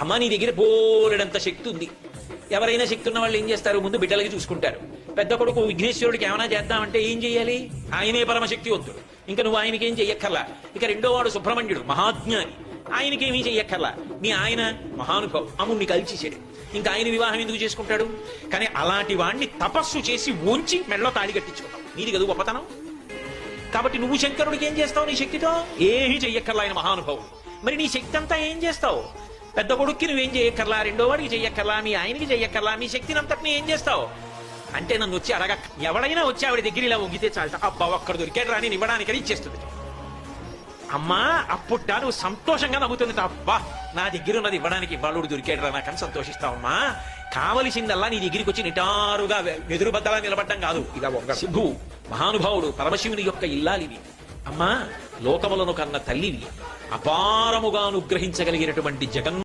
అమ్మ నీ దగ్గర బోలెడంత శక్తి ఉంది. ఎవరైనా శక్తి ఉన్న వాళ్ళు ఏం చేస్తారు, ముందు బిడ్డలకి చూసుకుంటారు. పెద్ద కొడుకు విఘ్నేశ్వరుడికి ఏమైనా చేద్దామంటే ఏం చెయ్యాలి, ఆయనే పరమశక్తివంతుడు, ఇంకా నువ్వు ఆయనకేం చెయ్యక్కర్లా. ఇక రెండో వాడు సుబ్రహ్మణ్యుడు మహాజ్ఞాని, ఆయనకేమీ చెయ్యక్కర్లా. మీ ఆయన మహానుభావుడు, అమ్ముడిని కలిచేసాడు, ఇంకా ఆయన వివాహం ఎందుకు చేసుకుంటాడు. కానీ అలాంటి వాడిని తపస్సు చేసి ఉంచి మెడలో తాళి కట్టించుకుంటావు, నీది కదా గొప్పతనం. కాబట్టి నువ్వు శంకరుడికి ఏం చేస్తావు నీ శక్తితో, ఏమీ చెయ్యక్కర్లా, ఆయన మహానుభావుడు. మరి నీ శక్తి అంతా ఏం చేస్తావు, పెద్ద కొడుక్కి నువ్వేం చెయ్యక్కర్లా, రెండో వాడికి చెయ్యక్కర్లా, మీ ఆయనకి చెయ్యక్కర్లా, మీ శక్తిని అంతటిని ఏం చేస్తావు అంటే నన్ను వచ్చి అడగ. ఎవడైనా వచ్చి ఆవిడ దగ్గర ఇలా వంగితే చాలట, అబ్బా ఒక్కడ దొరికాడు రాని ఇవ్వడానికి ఇచ్చేస్తుంది. అమ్మా అప్పుట నువ్వు సంతోషంగా నవ్వుతుంది, అబ్బా నా దగ్గర ఉన్నది ఇవ్వడానికి బాలుడు దొరికాడు రా నాకని సంతోషిస్తావమ్మా. కావలసిందల్లా నీ దగ్గరికి వచ్చి నిటారుగా వెదురు బద్దలా నిలబడ్డం కాదు. ఇలా ఒక శిభు మహానుభావుడు పరమశివుని యొక్క ఇల్లాలివి. అమ్మా లోకములను కన్న తల్లివి, అపారముగా అనుగ్రహించగలిగినటువంటి జగన్